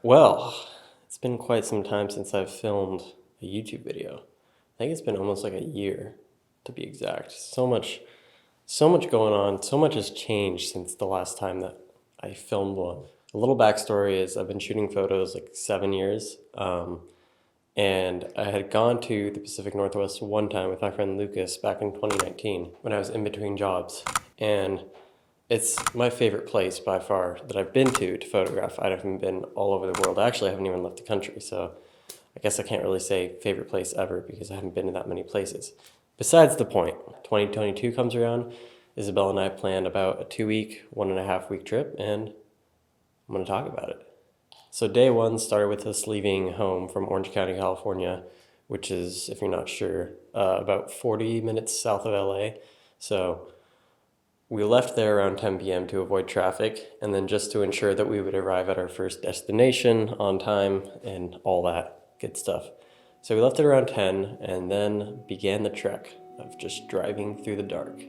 Well, it's been quite some time since I've filmed a YouTube video. I think it's been almost like a year, to be exact. So much going on. So much has changed since the last time that I filmed one. A little backstory is I've been shooting photos like 7 years, and I had gone to the Pacific Northwest one time with my friend Lucas back in 2019 when I was in between jobs, and it's my favorite place by far that I've been to photograph. I haven't been all over the world. Actually, I haven't even left the country, so I guess I can't really say favorite place ever because I haven't been to that many places. Besides the point, 2022 comes around. Isabel and I planned about a 2-week, 1.5 week trip, and I'm going to talk about it. So day one started with us leaving home from Orange County, California, which is, if you're not sure, about 40 minutes south of LA. So we left there around 10 p.m. to avoid traffic, and then just to ensure that we would arrive at our first destination on time and all that good stuff. So we left at around 10 and then began the trek of just driving through the dark.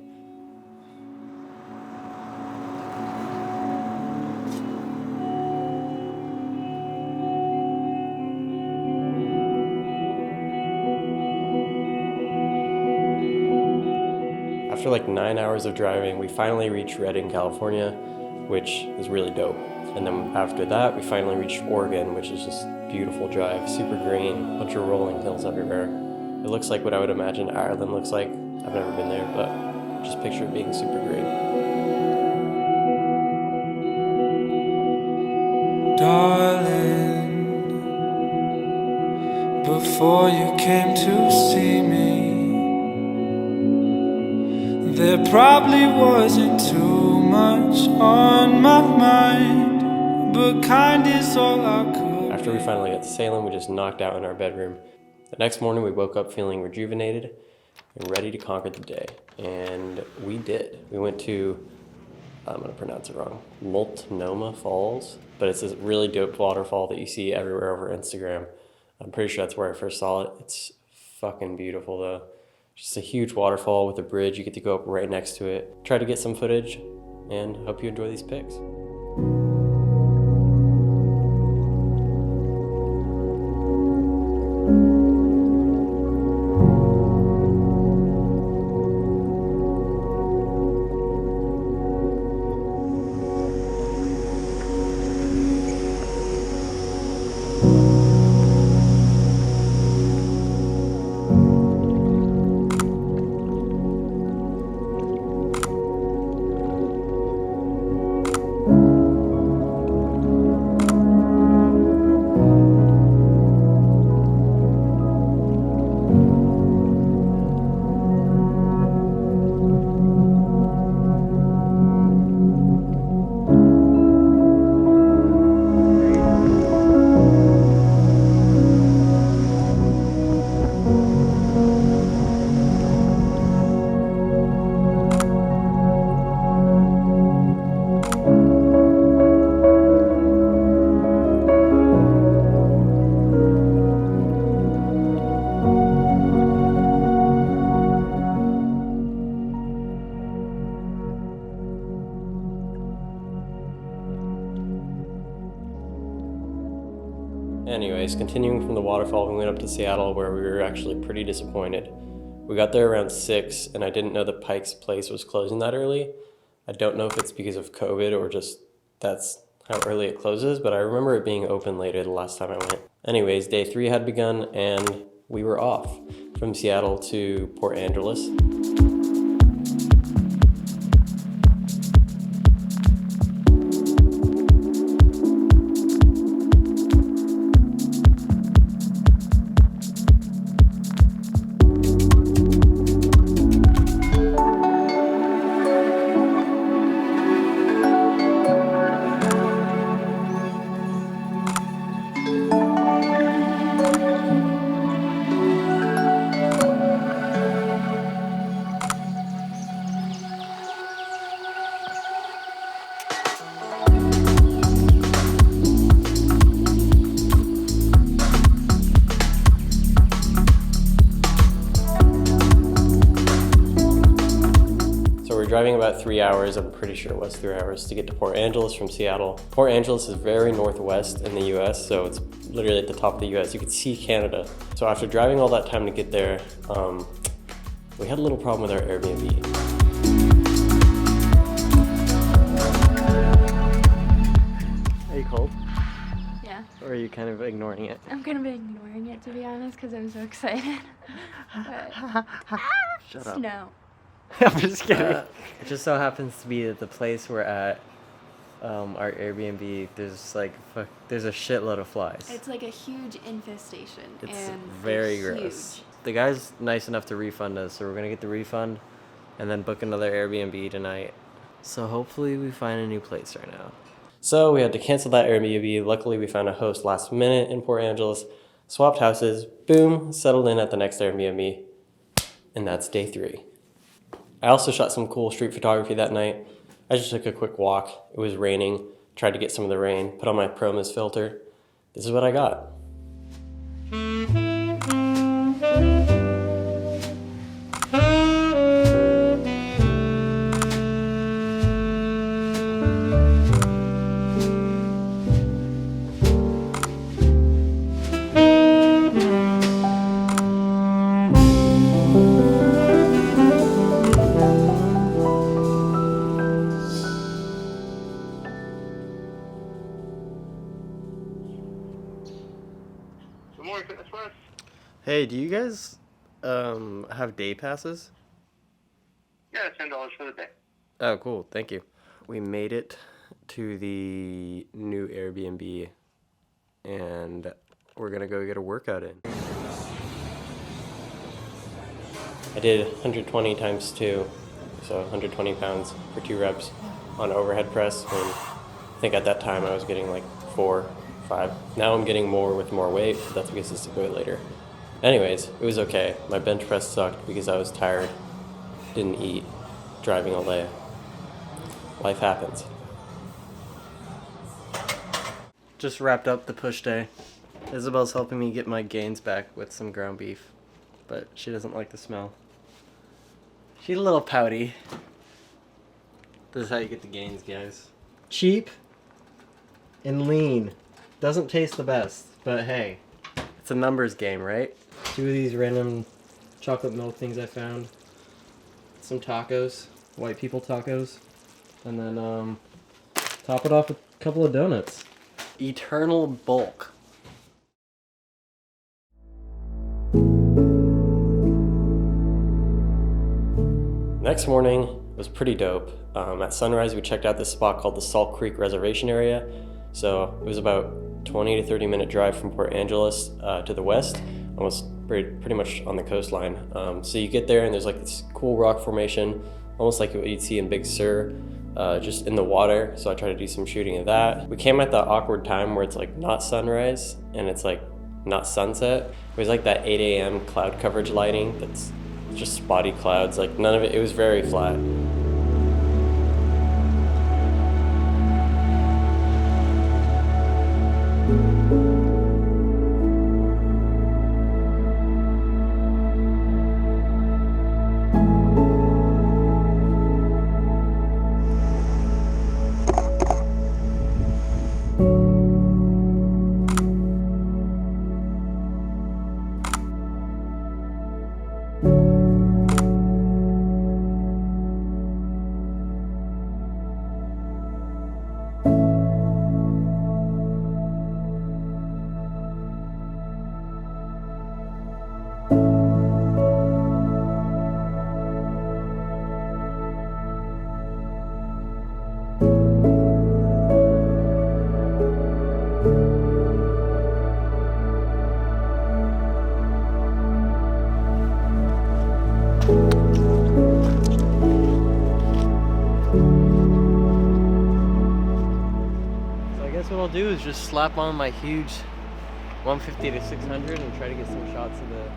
After like 9 hours of driving, we finally reached Redding, California, which is really dope. And then after that, we finally reached Oregon, which is just a beautiful drive, super green, bunch of rolling hills everywhere. It looks like what I would imagine Ireland looks like. I've never been there, but just picture it being super green. Darling, before you came to see me, there probably wasn't too much on my mind, but kind is all I could. After we finally got to Salem, we just knocked out in our bedroom. The next morning, we woke up feeling rejuvenated and ready to conquer the day. And we did. We went to, I'm going to pronounce it wrong, Multnomah Falls. But it's this really dope waterfall that you see everywhere over Instagram. I'm pretty sure that's where I first saw it. It's fucking beautiful, though. Just a huge waterfall with a bridge. You get to go up right next to it. Try to get some footage, and hope you enjoy these pics. Anyways, continuing from the waterfall, we went up to Seattle where we were actually pretty disappointed. We got there around 6, and I didn't know that Pike's Place was closing that early. I don't know if it's because of COVID or just that's how early it closes, but I remember it being open later the last time I went. Anyways, day 3 had begun, and we were off from Seattle to Port Angeles. driving about 3 hours, I'm pretty sure it was 3 hours, to get to Port Angeles from Seattle. Port Angeles is very northwest in the US, so it's literally at the top of the US. You could see Canada. So after driving all that time to get there, we had a little problem with our Airbnb. Are you cold? Yeah. Or are you kind of ignoring it? I'm kind of ignoring it, to be honest, because I'm so excited. Shut up. Snow. I'm just kidding. It just so happens to be that the place we're at, our Airbnb, there's a shitload of flies. It's like a huge infestation. It's and very they're gross. huge. The guy's nice enough to refund us, so we're gonna get the refund and then book another Airbnb tonight. So hopefully we find a new place right now. So we had to cancel that Airbnb. Luckily we found a host last minute in Port Angeles, swapped houses, boom, settled in at the next Airbnb, and that's day 3. I also shot some cool street photography that night. I just took a quick walk. It was raining, tried to get some of the rain, put on my Promise filter. This is what I got. Hey, do you guys have day passes? Yeah, $10 for the day. Oh, cool. Thank you. We made it to the new Airbnb, and we're going to go get a workout in. I did 120 times 2, so 120 pounds for 2 reps on overhead press. And I think at that time I was getting like 4, 5. Now I'm getting more with more weight, but that's because it's way later. Anyways, it was okay. My bench press sucked because I was tired, didn't eat, driving all day. Life happens. Just wrapped up the push day. Isabel's helping me get my gains back with some ground beef, but she doesn't like the smell. She's a little pouty. This is how you get the gains, guys. Cheap and lean. Doesn't taste the best, but hey, it's a numbers game, right? 2 of these random chocolate milk things I found. Some tacos, white people tacos. And then top it off with a couple of donuts. Eternal bulk. Next morning was pretty dope. At sunrise we checked out this spot called the Salt Creek Reservation area. So it was about 20 to 30 minute drive from Port Angeles to the west, almost pretty much on the coastline. So you get there and there's like this cool rock formation, almost like what you'd see in Big Sur, just in the water. So I tried to do some shooting of that. We came at the awkward time where it's like not sunrise and it's like not sunset. It was like that 8 a.m. cloud coverage lighting that's just spotty clouds, like none of it, it was very flat. What I'll do is just slap on my huge 150 to 600 and try to get some shots of the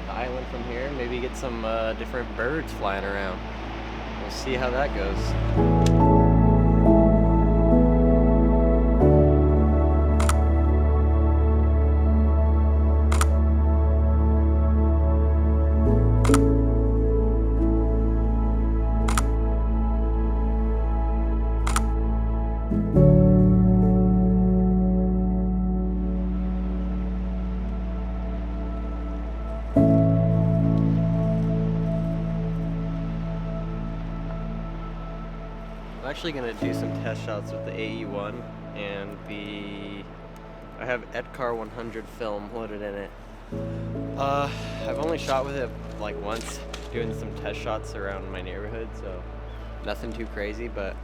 island from here. Maybe get some different birds flying around. We'll see how that goes. actually gonna do some test shots with the AE1 and I have Edcar 100 film loaded in it. I've only shot with it like once, doing some test shots around my neighborhood, so nothing too crazy, but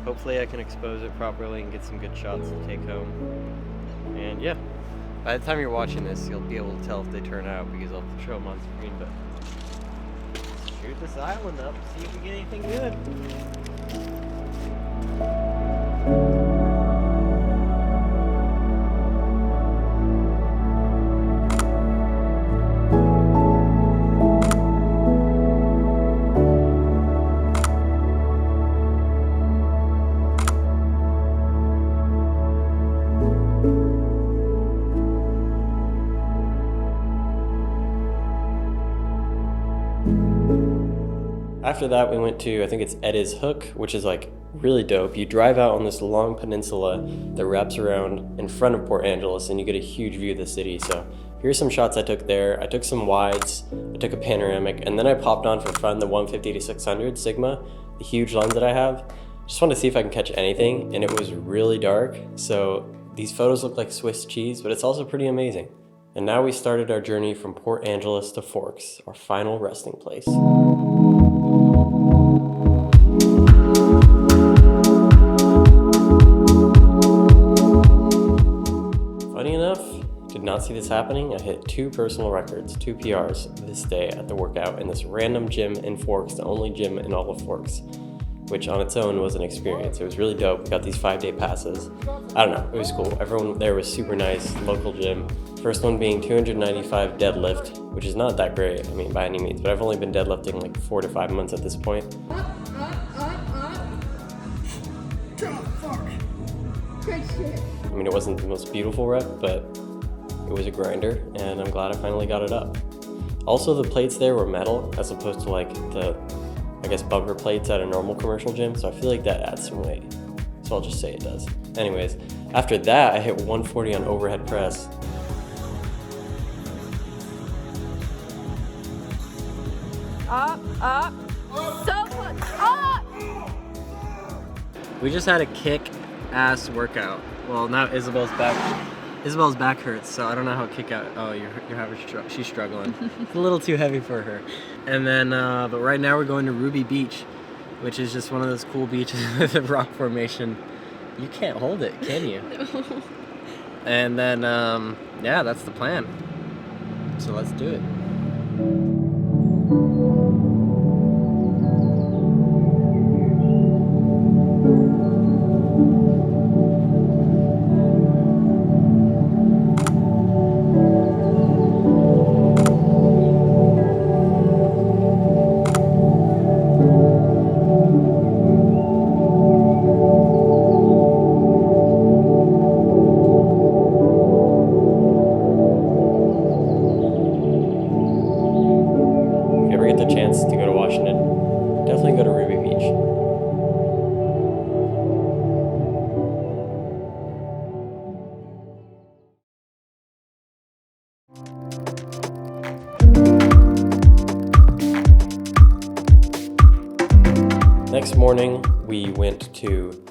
hopefully I can expose it properly and get some good shots to take home. And yeah, by the time you're watching this, you'll be able to tell if they turn out because I'll show them on screen, but let's shoot this island up, see if we get anything good. After that, we went to, I think it's Edda's Hook, which is like really dope. You drive out on this long peninsula that wraps around in front of Port Angeles and you get a huge view of the city. So here's some shots I took there. I took some wides, I took a panoramic, and then I popped on for fun the 150-600 Sigma, the huge lens that I have. Just wanted to see if I can catch anything, and it was really dark. So these photos look like Swiss cheese, but it's also pretty amazing. And now we started our journey from Port Angeles to Forks, our final resting place. Funny enough, did not see this happening. I hit 2 personal records, 2 PRs this day at the workout in this random gym in Forks, the only gym in all of Forks, which on its own was an experience. It was really dope. We got these 5-day passes. I don't know, it was cool. Everyone there was super nice, local gym. First one being 295 deadlift, which is not that great, I mean, by any means, but I've only been deadlifting like 4 to 5 months at this point. I mean, it wasn't the most beautiful rep, but it was a grinder, and I'm glad I finally got it up. Also, the plates there were metal, as opposed to like the, I guess, bumper plates at a normal commercial gym, so I feel like that adds some weight. So I'll just say it does. Anyways, after that, I hit 140 on overhead press. Up, so close, up! We just had a kick-ass workout. Well, now Isabel's back hurts, so I don't know how kick out. Oh, you're having she's struggling. It's a little too heavy for her. And then, but right now we're going to Ruby Beach, which is just one of those cool beaches with a rock formation. You can't hold it, can you? No. And then, yeah, that's the plan. So let's do it. Chance to go to Washington, definitely go to Ruby Beach. Next morning, we went to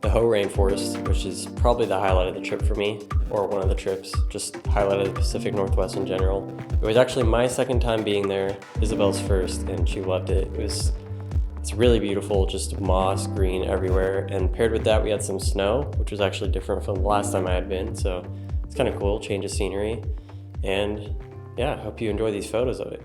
the Hoh Rainforest, which is probably the highlight of the trip for me, or one of the trips, just highlight of the Pacific Northwest in general. It was actually my second time being there, Isabel's first, and she loved it. It's really beautiful, just moss, green everywhere, and paired with that we had some snow, which was actually different from the last time I had been, so it's kind of cool, change of scenery, and yeah, I hope you enjoy these photos of it.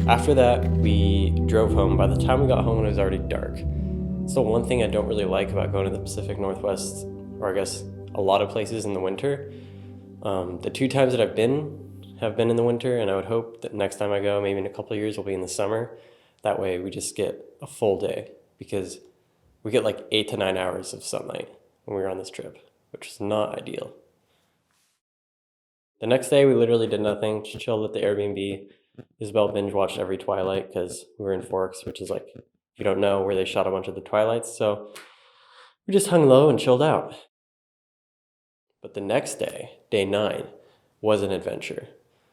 After that, we drove home. By the time we got home, it was already dark. It's the one thing I don't really like about going to the Pacific Northwest, or I guess a lot of places in the winter. The 2 times that I've been have been in the winter, and I would hope that next time I go, maybe in a couple of years, will be in the summer. That way we just get a full day, because we get like 8 to 9 hours of sunlight when we were on this trip, which is not ideal. The next day, we literally did nothing, just chilled at the Airbnb. Isabel binge watched every Twilight because we were in Forks, which is like, if you don't know, where they shot a bunch of the Twilights. So we just hung low and chilled out. But the next day, day 9, was an adventure.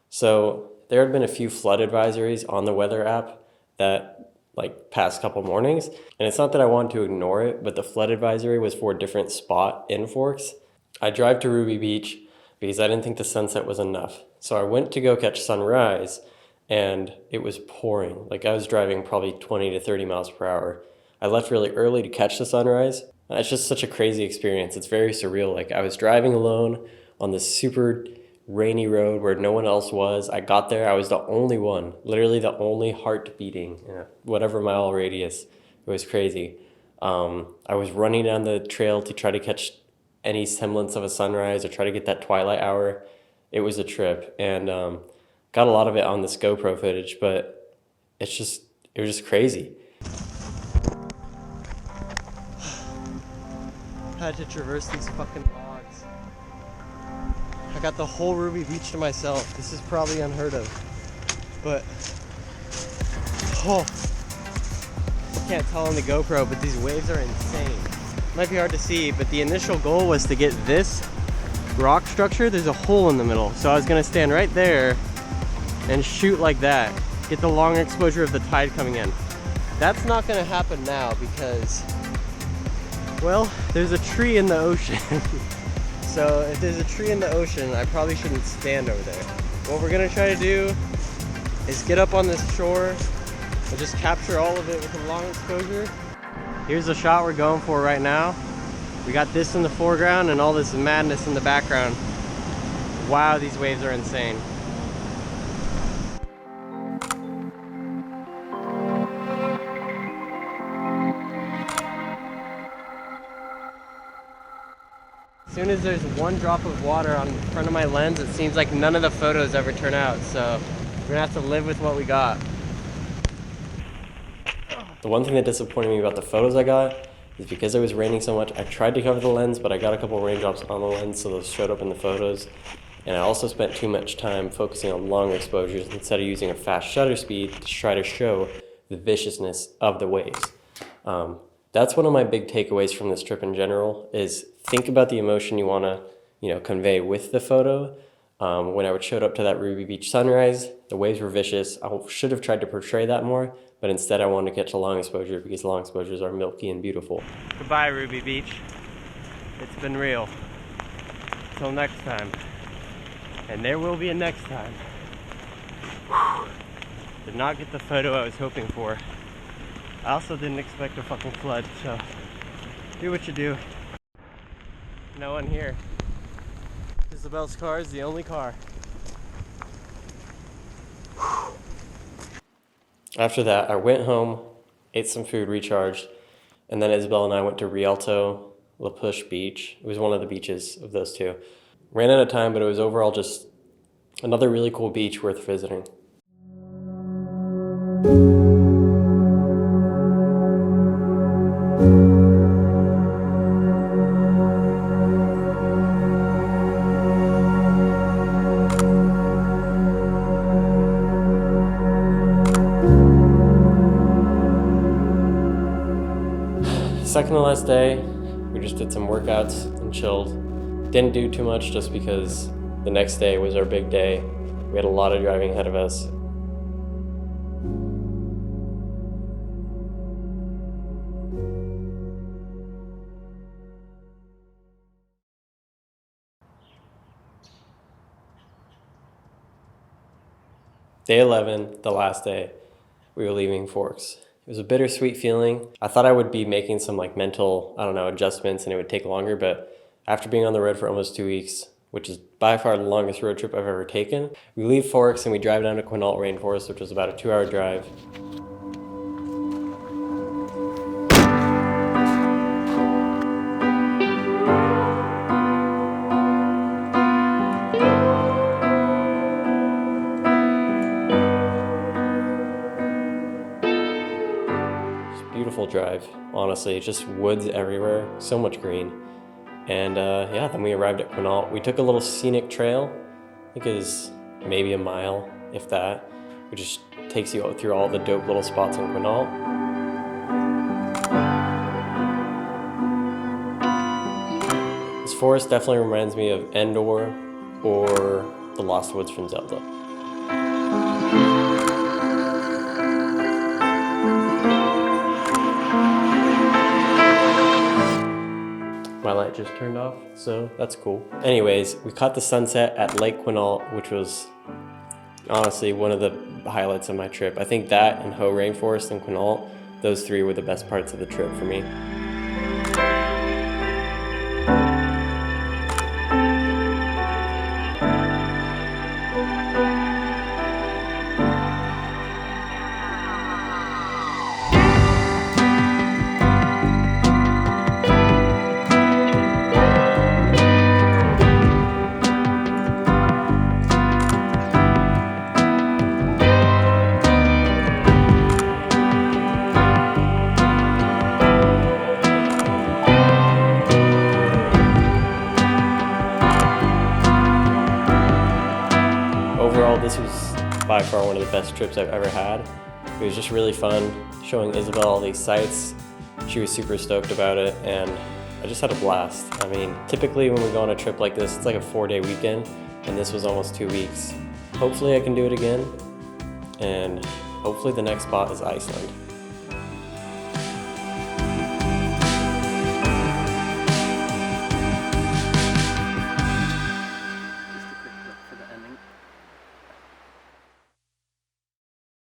So there had been a few flood advisories on the weather app that like past couple mornings. And it's not that I wanted to ignore it, but the flood advisory was for a different spot in Forks. I drive to Ruby Beach because I didn't think the sunset was enough. So I went to go catch sunrise, and it was pouring. Like, I was driving probably 20 to 30 miles per hour. I left really early to catch the sunrise. And it's just such a crazy experience. It's very surreal. Like, I was driving alone on this super rainy road where no one else was. I got there, I was the only one, literally the only heart beating in a whatever mile radius. It was crazy. I was running down the trail to try to catch any semblance of a sunrise or try to get that twilight hour. It was a trip, and got a lot of it on this GoPro footage, but it was just crazy. I had to traverse these fucking logs. I got the whole Ruby Beach to myself. This is probably unheard of, but I can't tell on the GoPro, but these waves are insane. Might be hard to see, but the initial goal was to get this rock structure. There's a hole in the middle, so I was gonna stand right there and shoot like that, get the long exposure of the tide coming in. That's not gonna happen now because, well, there's a tree in the ocean. So if there's a tree in the ocean, I probably shouldn't stand over there. What we're gonna try to do is get up on this shore and just capture all of it with a long exposure. Here's the shot we're going for right now. We got this in the foreground and all this madness in the background. Wow, these waves are insane. As soon as there's one drop of water on the front of my lens, it seems like none of the photos ever turn out, so we're gonna have to live with what we got. The one thing that disappointed me about the photos I got is because it was raining so much, I tried to cover the lens, but I got a couple of raindrops on the lens, so those showed up in the photos. And I also spent too much time focusing on long exposures instead of using a fast shutter speed to try to show the viciousness of the waves. That's one of my big takeaways from this trip in general, is think about the emotion you want to, convey with the photo. When I showed up to that Ruby Beach sunrise, the waves were vicious. I should have tried to portray that more, but instead I wanted to catch a long exposure because long exposures are milky and beautiful. Goodbye, Ruby Beach. It's been real. Till next time. And there will be a next time. Whew. Did not get the photo I was hoping for. I also didn't expect a fucking flood, so do what you do. No one here. Isabel's car is the only car. Whew. After that, I went home, ate some food, recharged, and then Isabel and I went to Rialto La Push Beach. It was one of the beaches of those two. Ran out of time, but it was overall just another really cool beach worth visiting. Second to last day, we just did some workouts and chilled. Didn't do too much just because the next day was our big day. We had a lot of driving ahead of us. Day 11, the last day, we were leaving Forks. It was a bittersweet feeling. I thought I would be making some mental, adjustments and it would take longer, but after being on the road for almost 2 weeks, which is by far the longest road trip I've ever taken. We leave Forks and we drive down to Quinault Rainforest, which was about a 2-hour drive. Beautiful drive, honestly. Just woods everywhere, so much green. And yeah, then we arrived at Quinault. We took a little scenic trail, I think it was maybe a mile, if that, which just takes you through all the dope little spots in Quinault. This forest definitely reminds me of Endor or the Lost Woods from Zelda. My light just turned off, so that's cool. Anyways, we caught the sunset at Lake Quinault, which was honestly one of the highlights of my trip. I think that and Hoh Rainforest and Quinault, those three were the best parts of the trip for me. Overall, this was by far one of the best trips I've ever had. It was just really fun showing Isabel all these sights. She was super stoked about it, and I just had a blast. I mean, typically when we go on a trip like this, it's like a 4-day weekend, and this was almost 2 weeks. Hopefully I can do it again, and hopefully the next spot is Iceland.